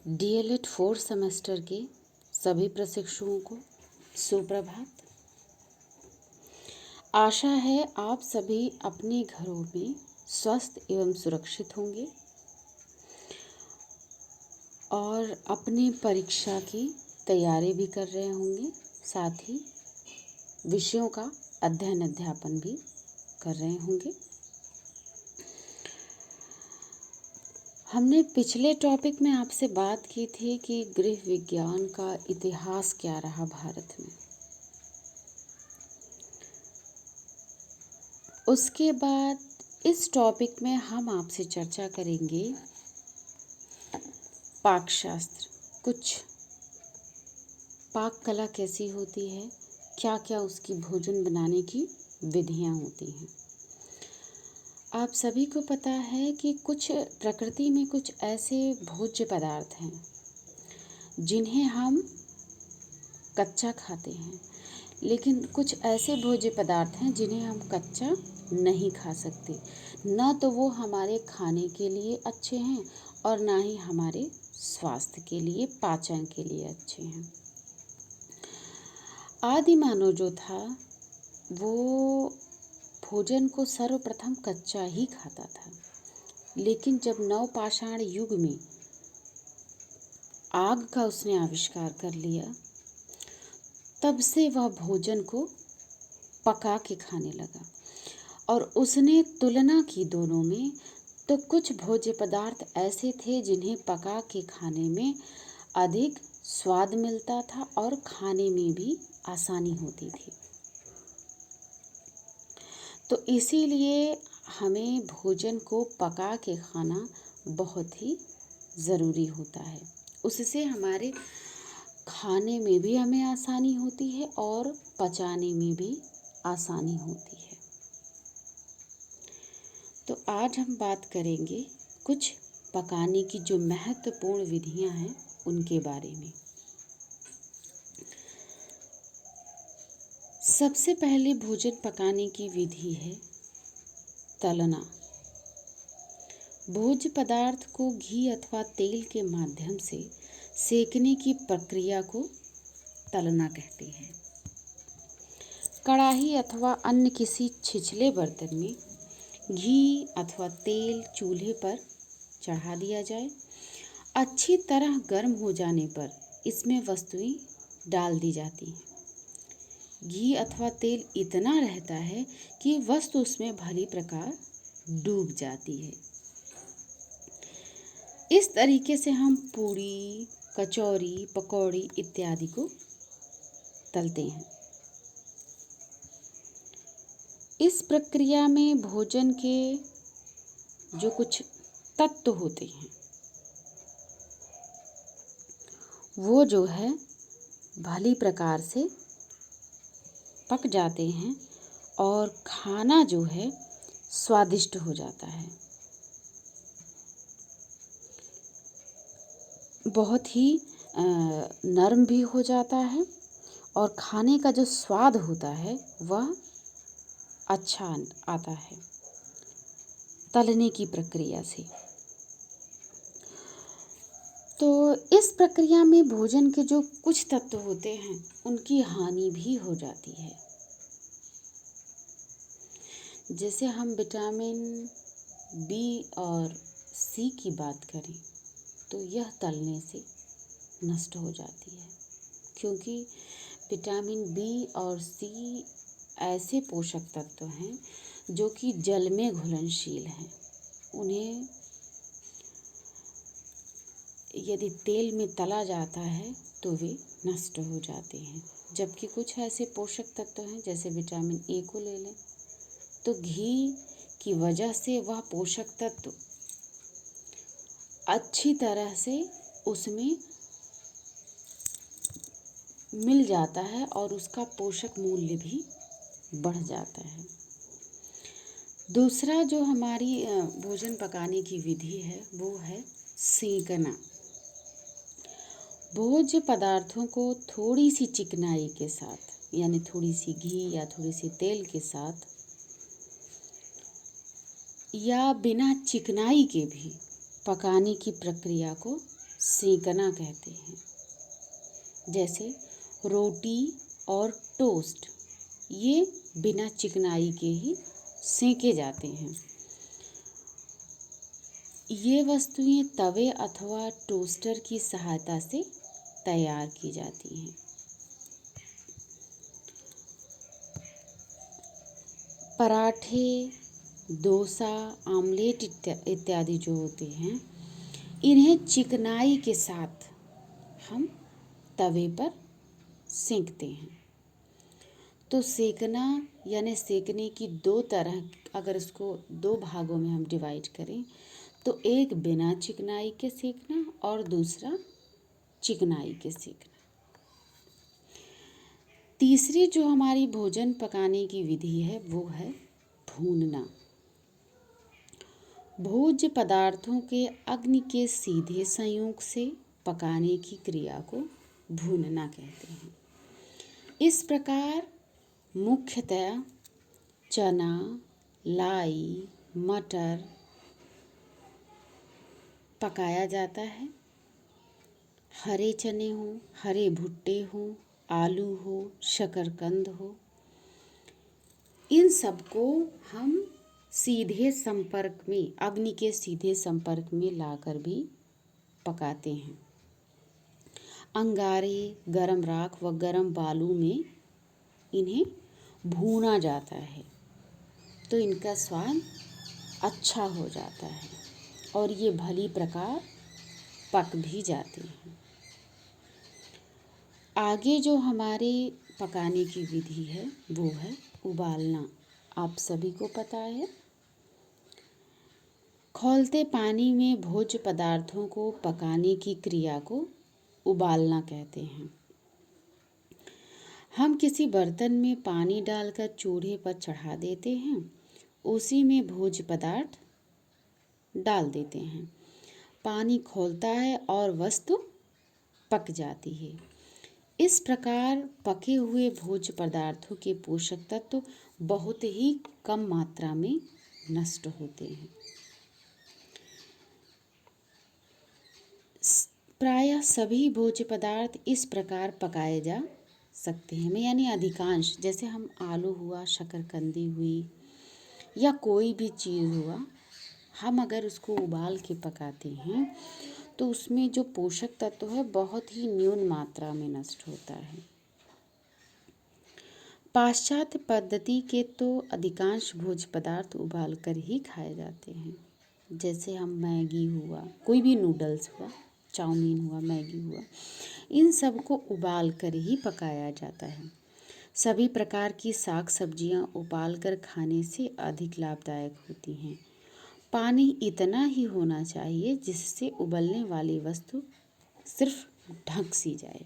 DElEd 4 semester के सभी प्रशिक्षुओं को सुप्रभात। आशा है आप सभी अपने घरों में स्वस्थ एवं सुरक्षित होंगे और अपनी परीक्षा की तैयारी भी कर रहे होंगे, साथ ही विषयों का अध्ययन अध्यापन भी कर रहे होंगे। हमने पिछले टॉपिक में आपसे बात की थी कि गृह विज्ञान का इतिहास क्या रहा भारत में। उसके बाद इस टॉपिक में हम आपसे चर्चा करेंगे पाकशास्त्र, कुछ पाक कला कैसी होती है, क्या क्या उसकी भोजन बनाने की विधियां होती हैं। आप सभी को पता है कि कुछ प्रकृति में कुछ ऐसे भोज्य पदार्थ हैं जिन्हें हम कच्चा खाते हैं, लेकिन कुछ ऐसे भोज्य पदार्थ हैं जिन्हें हम कच्चा नहीं खा सकते। न तो वो हमारे खाने के लिए अच्छे हैं और ना ही हमारे स्वास्थ्य के लिए, पाचन के लिए अच्छे हैं। आदि मानव जो था वो भोजन को सर्वप्रथम कच्चा ही खाता था, लेकिन जब नवपाषाण युग में आग का उसने आविष्कार कर लिया, तब से वह भोजन को पका के खाने लगा। और उसने तुलना की दोनों में, तो कुछ भोज्य पदार्थ ऐसे थे जिन्हें पका के खाने में अधिक स्वाद मिलता था और खाने में भी आसानी होती थी। तो इसीलिए हमें भोजन को पका के खाना बहुत ही ज़रूरी होता है। उससे हमारे खाने में भी हमें आसानी होती है और पचाने में भी आसानी होती है। तो आज हम बात करेंगे कुछ पकाने की जो महत्वपूर्ण विधियां हैं उनके बारे में। सबसे पहले भोजन पकाने की विधि है तलना। भोज्य पदार्थ को घी अथवा तेल के माध्यम से सेकने की प्रक्रिया को तलना कहते हैं। कढ़ाई अथवा अन्य किसी छिछले बर्तन में घी अथवा तेल चूल्हे पर चढ़ा दिया जाए। अच्छी तरह गर्म हो जाने पर इसमें वस्तुएं डाल दी जाती हैं। घी अथवा तेल इतना रहता है कि वस्तु उसमें भली प्रकार डूब जाती है। इस तरीके से हम पूड़ी, कचौरी, पकौड़ी इत्यादि को तलते हैं। इस प्रक्रिया में भोजन के जो कुछ तत्व होते हैं वो जो है भली प्रकार से पक जाते हैं और खाना जो है स्वादिष्ट हो जाता है। बहुत ही नरम भी हो जाता है और खाने का जो स्वाद होता है वह अच्छा आता है तलने की प्रक्रिया से। तो इस प्रक्रिया में भोजन के जो कुछ तत्व होते हैं उनकी हानि भी हो जाती है। जैसे हम विटामिन बी और सी की बात करें तो यह तलने से नष्ट हो जाती है, क्योंकि विटामिन बी और सी ऐसे पोषक तत्व हैं जो कि जल में घुलनशील हैं। उन्हें यदि तेल में तला जाता है तो वे नष्ट हो जाते हैं। जबकि कुछ ऐसे पोषक तत्व हैं, जैसे विटामिन ए को ले लें तो घी की वजह से वह पोषक तत्व अच्छी तरह से उसमें मिल जाता है और उसका पोषक मूल्य भी बढ़ जाता है। दूसरा जो हमारी भोजन पकाने की विधि है वो है सेंकना। भोज्य पदार्थों को थोड़ी सी चिकनाई के साथ, यानी थोड़ी सी घी या थोड़ी सी तेल के साथ या बिना चिकनाई के भी पकाने की प्रक्रिया को सेंकना कहते हैं। जैसे रोटी और टोस्ट, ये बिना चिकनाई के ही सेंके जाते हैं। ये वस्तुएं तवे अथवा टोस्टर की सहायता से तैयार की जाती हैं। पराठे, डोसा, आमलेट इत्यादि जो होते हैं, इन्हें चिकनाई के साथ हम तवे पर सेंकते हैं। तो सेकना यानी सेकने की दो तरह, अगर इसको दो भागों में हम डिवाइड करें तो एक बिना चिकनाई के सेकना और दूसरा चिकनाई के सेकना। तीसरी जो हमारी भोजन पकाने की विधि है वो है भूनना। भोज्य पदार्थों के अग्नि के सीधे संयोग से पकाने की क्रिया को भूनना कहते हैं। इस प्रकार मुख्यतया चना, लाई, मटर पकाया जाता है। हरे चने हो, हरे भुट्टे हो, आलू हो, शकरकंद हो, इन सबको हम सीधे संपर्क में, अग्नि के सीधे संपर्क में लाकर भी पकाते हैं। अंगारे, गरम राख व गरम बालू में इन्हें भूना जाता है तो इनका स्वाद अच्छा हो जाता है और ये भली प्रकार पक भी जाते हैं। आगे जो हमारे पकाने की विधि है वो है उबालना। आप सभी को पता है, खौलते पानी में भोज्य पदार्थों को पकाने की क्रिया को उबालना कहते हैं। हम किसी बर्तन में पानी डालकर चूल्हे पर चढ़ा देते हैं, उसी में भोज्य पदार्थ डाल देते हैं। पानी खौलता है और वस्तु पक जाती है। इस प्रकार पके हुए भोज्य पदार्थों के पोषक तत्व बहुत ही कम मात्रा में नष्ट होते हैं। प्रायः सभी भोज्य पदार्थ इस प्रकार पकाए जा सकते हैं, यानी अधिकांश, जैसे हम आलू हुआ, शकरकंदी हुई या कोई भी चीज़ हुआ, हम अगर उसको उबाल के पकाते हैं तो उसमें जो पोषक तत्व है बहुत ही न्यून मात्रा में नष्ट होता है। पाश्चात्य पद्धति के तो अधिकांश भोज्य पदार्थ उबाल कर ही खाए जाते हैं। जैसे हम मैगी हुआ, कोई भी नूडल्स हुआ, चाउमीन हुआ, मैगी हुआ, इन सब को उबाल कर ही पकाया जाता है। सभी प्रकार की साग सब्जियां उबाल कर खाने से अधिक लाभदायक होती हैं। पानी इतना ही होना चाहिए जिससे उबलने वाली वस्तु सिर्फ ढक सी जाए।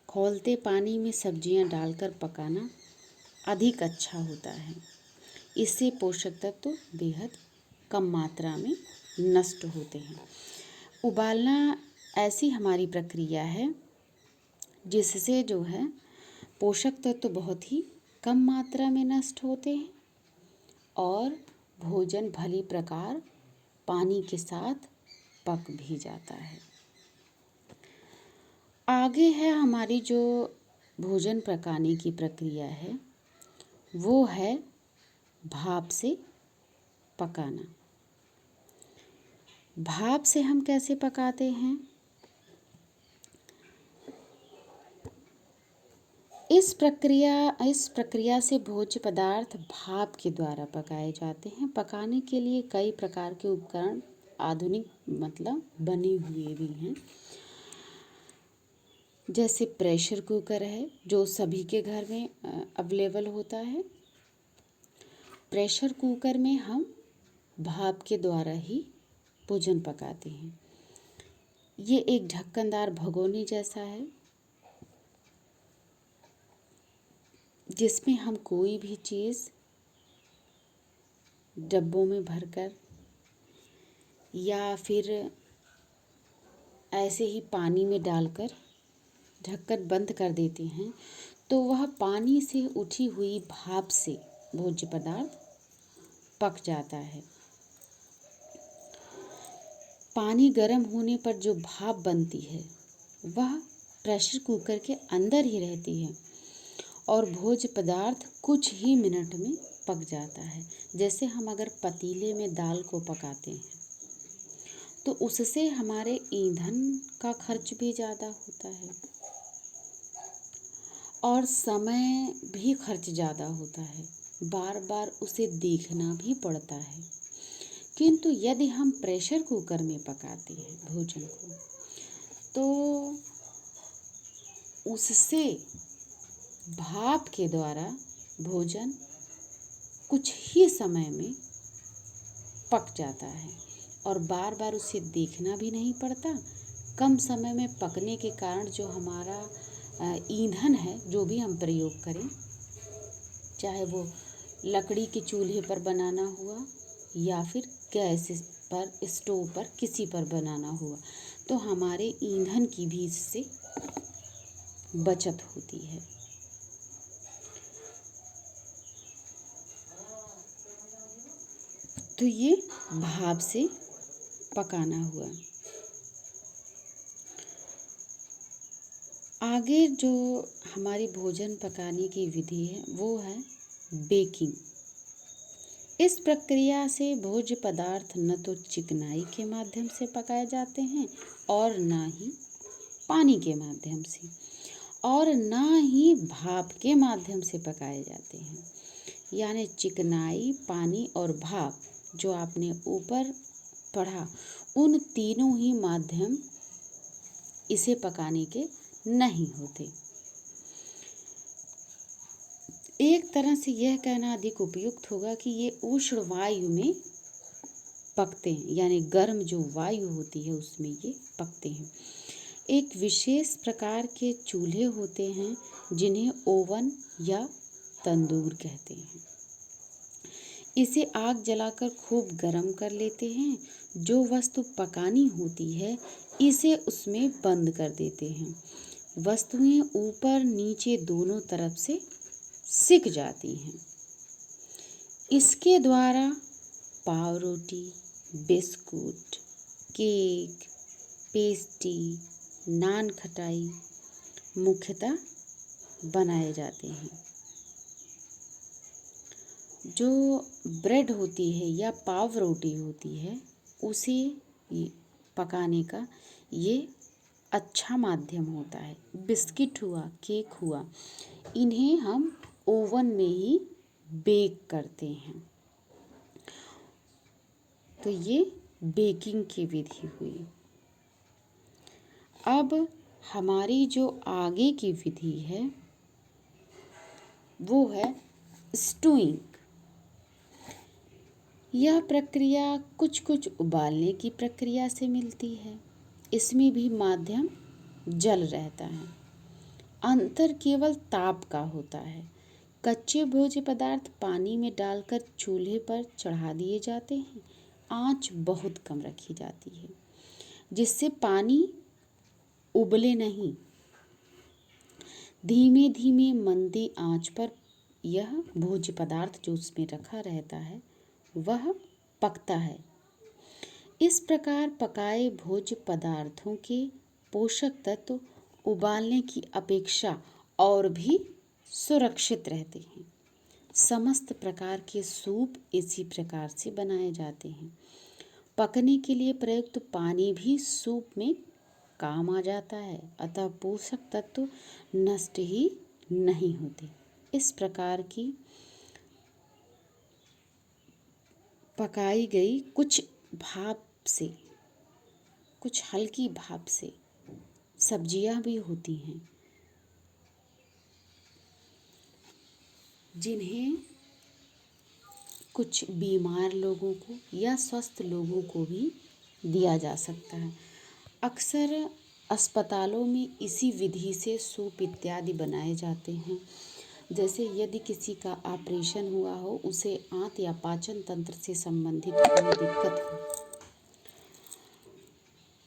खौलते पानी में सब्जियां डालकर पकाना अधिक अच्छा होता है। इससे पोषक तत्व बेहद कम मात्रा में नष्ट होते हैं। उबालना ऐसी हमारी प्रक्रिया है जिससे जो है पोषक तत्व बहुत ही कम मात्रा में नष्ट होते हैं और भोजन भली प्रकार पानी के साथ पक भी जाता है। आगे है हमारी जो भोजन पकाने की प्रक्रिया है वो है भाप से पकाना। भाप से हम कैसे पकाते हैं? इस प्रक्रिया से भोज्य पदार्थ भाप के द्वारा पकाए जाते हैं। पकाने के लिए कई प्रकार के उपकरण आधुनिक बने हुए भी हैं। जैसे प्रेशर कुकर है जो सभी के घर में अवेलेबल होता है। प्रेशर कुकर में हम भाप के द्वारा ही भोजन पकाते हैं। ये एक ढक्कनदार भगोनी जैसा है जिसमें हम कोई भी चीज़ डब्बों में भरकर या फिर ऐसे ही पानी में डालकर ढक्कन बंद कर देते हैं तो वह पानी से उठी हुई भाप से भोज्य पदार्थ पक जाता है। पानी गर्म होने पर जो भाप बनती है वह प्रेशर कुकर के अंदर ही रहती है और भोज्य पदार्थ कुछ ही मिनट में पक जाता है। जैसे हम अगर पतीले में दाल को पकाते हैं तो उससे हमारे ईंधन का खर्च भी ज़्यादा होता है और समय भी खर्च ज़्यादा होता है, बार बार उसे देखना भी पड़ता है। किंतु यदि हम प्रेशर कुकर में पकाते हैं भोजन को तो उससे भाप के द्वारा भोजन कुछ ही समय में पक जाता है और बार बार उसे देखना भी नहीं पड़ता। कम समय में पकने के कारण जो हमारा ईंधन है, जो भी हम प्रयोग करें, चाहे वो लकड़ी के चूल्हे पर बनाना हुआ या फिर गैस पर, स्टोव पर, किसी पर बनाना हुआ, तो हमारे ईंधन की भी इससे बचत होती है। तो ये भाप से पकाना हुआ। आगे जो हमारी भोजन पकाने की विधि है वो है बेकिंग। इस प्रक्रिया से भोज्य पदार्थ न तो चिकनाई के माध्यम से पकाए जाते हैं और न ही पानी के माध्यम से और न ही भाप के माध्यम से पकाए जाते हैं। यानी चिकनाई, पानी और भाप जो आपने ऊपर पढ़ा, उन तीनों ही माध्यम इसे पकाने के नहीं होते। एक तरह से यह कहना अधिक उपयुक्त होगा कि ये उष्ण वायु में पकते हैं, यानी गर्म जो वायु होती है उसमें ये पकते हैं। एक विशेष प्रकार के चूल्हे होते हैं जिन्हें ओवन या तंदूर कहते हैं। इसे आग जलाकर खूब गर्म कर लेते हैं। जो वस्तु पकानी होती है इसे उसमें बंद कर देते हैं। वस्तुएं ऊपर नीचे दोनों तरफ से सिक जाती हैं। इसके द्वारा पाव रोटी, बिस्कुट, केक, पेस्ट्री, नान खटाई मुख्यतः बनाए जाते हैं। जो ब्रेड होती है या पाव रोटी होती है उसे पकाने का ये अच्छा माध्यम होता है। बिस्किट हुआ, केक हुआ, इन्हें हम ओवन में ही बेक करते हैं। तो ये बेकिंग की विधि हुई। अब हमारी जो आगे की विधि है वो है स्टूइंग। यह प्रक्रिया कुछ कुछ उबालने की प्रक्रिया से मिलती है। इसमें भी माध्यम जल रहता है। अंतर केवल ताप का होता है। कच्चे भोज्य पदार्थ पानी में डालकर चूल्हे पर चढ़ा दिए जाते हैं। आंच बहुत कम रखी जाती है जिससे पानी उबले नहीं। धीमे धीमे मंदी आंच पर यह भोज्य पदार्थ जो उसमें रखा रहता है वह पकता है। इस प्रकार पकाए भोज्य पदार्थों के पोषक तत्व उबालने की अपेक्षा और भी सुरक्षित रहते हैं। समस्त प्रकार के सूप इसी प्रकार से बनाए जाते हैं। पकने के लिए प्रयुक्त पानी भी सूप में काम आ जाता है, अतः पोषक तत्व नष्ट ही नहीं होते। इस प्रकार की पकाई गई कुछ भाप से, कुछ हल्की भाप से सब्जियां भी होती हैं जिन्हें कुछ बीमार लोगों को या स्वस्थ लोगों को भी दिया जा सकता है। अक्सर अस्पतालों में इसी विधि से सूप इत्यादि बनाए जाते हैं। जैसे यदि किसी का ऑपरेशन हुआ हो, उसे आंत या पाचन तंत्र से संबंधित कोई दिक्कत हो,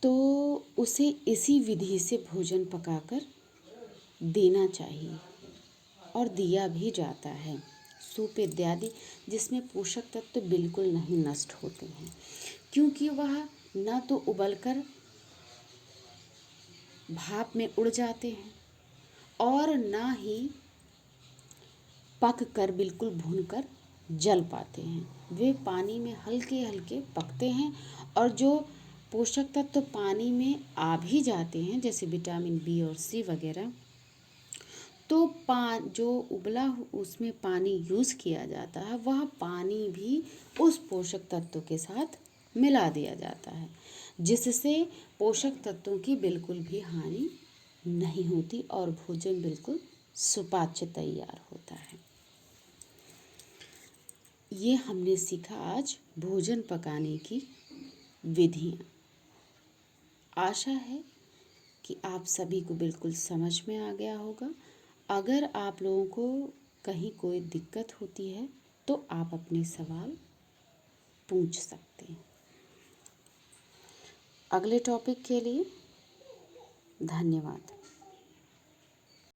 तो उसे इसी विधि से भोजन पकाकर देना चाहिए और दिया भी जाता है। सूप इत्यादि जिसमें पोषक तत्व बिल्कुल नहीं नष्ट होते हैं, क्योंकि वह ना तो उबलकर भाप में उड़ जाते हैं और ना ही पक कर बिल्कुल भूनकर जल पाते हैं। वे पानी में हल्के हल्के पकते हैं और जो पोषक तत्व पानी में आ भी जाते हैं जैसे विटामिन बी और सी वगैरह, तो जो उसमें पानी यूज़ किया जाता है वह पानी भी उस पोषक तत्व के साथ मिला दिया जाता है, जिससे पोषक तत्वों की बिल्कुल भी हानि नहीं होती और भोजन बिल्कुल सुपाच्य तैयार होता है। ये हमने सीखा आज भोजन पकाने की विधियाँ। आशा है कि आप सभी को बिल्कुल समझ में आ गया होगा। अगर आप लोगों को कहीं कोई दिक्कत होती है तो आप अपने सवाल पूछ सकते हैं। अगले टॉपिक के लिए धन्यवाद।